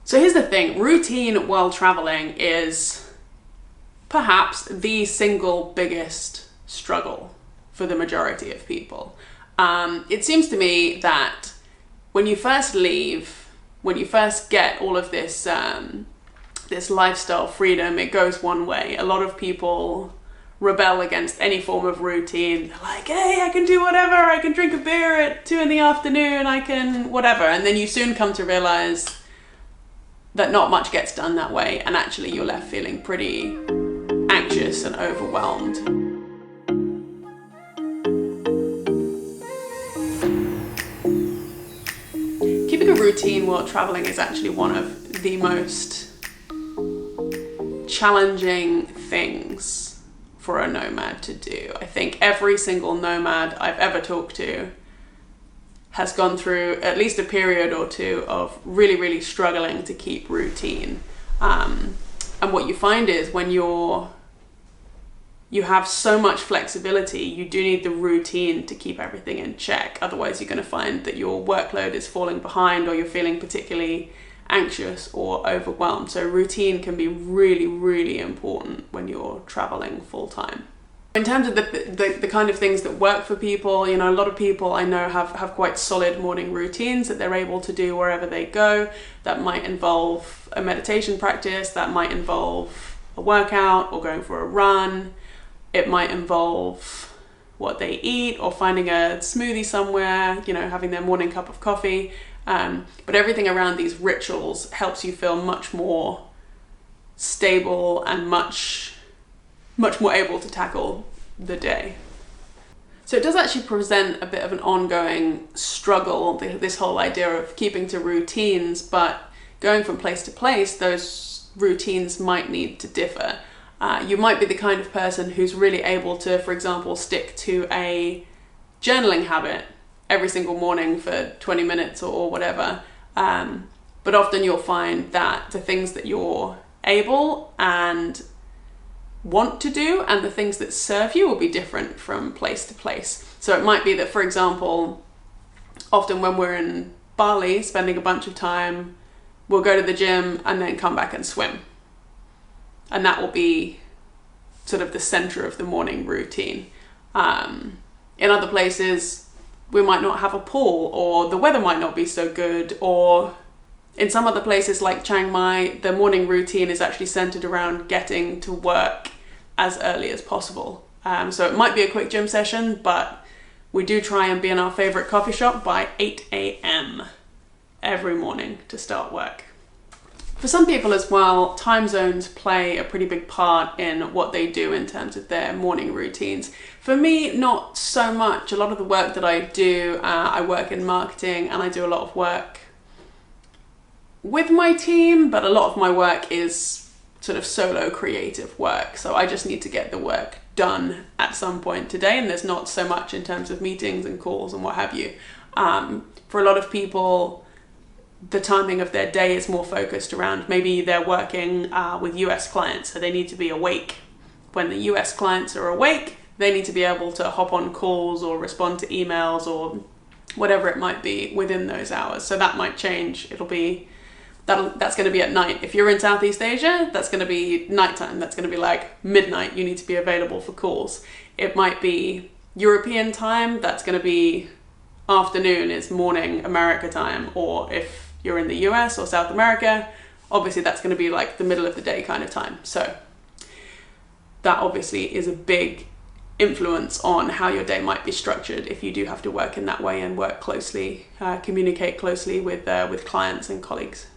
So here's the thing, routine while traveling is perhaps the single biggest struggle for the majority of people. It seems to me that when you first leave, when you first get all of this this lifestyle freedom, it goes one way. A lot of people rebel against any form of routine. They're like, hey, I can do whatever, I can drink a beer at 2 in the afternoon, I can whatever. And then you soon come to realize that not much gets done that way, and actually you're left feeling pretty anxious and overwhelmed. Keeping a routine while traveling is actually one of the most challenging things for a nomad to do. I think every single nomad I've ever talked to has gone through at least a period or two of really struggling to keep routine. And what you find is when you have so much flexibility, you do need the routine to keep everything in check. Otherwise, you're going to find that your workload is falling behind, or you're feeling particularly anxious or overwhelmed. So routine can be really important when you're traveling full time. In terms of the kind of things that work for people, you know, a lot of people I know have quite solid morning routines that they're able to do wherever they go. That might involve a meditation practice, that might involve a workout or going for a run. It might involve what they eat or finding a smoothie somewhere, you know, having their morning cup of coffee. But everything around these rituals helps you feel much more stable and much more able to tackle the day. So it does actually present a bit of an ongoing struggle, this whole idea of keeping to routines, but going from place to place, those routines might need to differ. You might be the kind of person who's really able to, for example, stick to a journaling habit every single morning for 20 minutes or whatever. But often you'll find that the things that you're able and want to do and the things that serve you will be different from place to place. So it might be that, for example, often when we're in Bali spending a bunch of time, we'll go to the gym and then come back and swim. And that will be sort of the center of the morning routine. In other places, we might not have a pool, or the weather might not be so good, or in some other places like Chiang Mai, the morning routine is actually centered around getting to work as early as possible. So it might be a quick gym session, but we do try and be in our favorite coffee shop by 8 a.m. every morning to start work. For some people as well, time zones play a pretty big part in what they do in terms of their morning routines. For me, not so much. A lot of the work that I do, I work in marketing and I do a lot of work with my team, but a lot of my work is sort of solo creative work. So I just need to get the work done at some point today, and there's not so much in terms of meetings and calls and what have you. For a lot of people, the timing of their day is more focused around maybe they're working with US clients, so they need to be awake. When the US clients are awake, they need to be able to hop on calls or respond to emails or whatever it might be within those hours. So that might change. That's going to be at night. If you're in Southeast Asia, that's going to be nighttime. That's going to be like midnight. You need to be available for calls. It might be European time. That's going to be afternoon, is morning America time. Or if you're in the US or South America, obviously that's going to be like the middle of the day kind of time. So that obviously is a big influence on how your day might be structured if you do have to work in that way and work closely, communicate closely with clients and colleagues.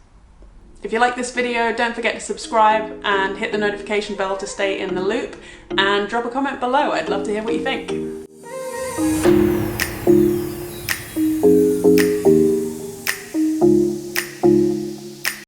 If you like this video, don't forget to subscribe and hit the notification bell to stay in the loop, and drop a comment below. I'd love to hear what you think.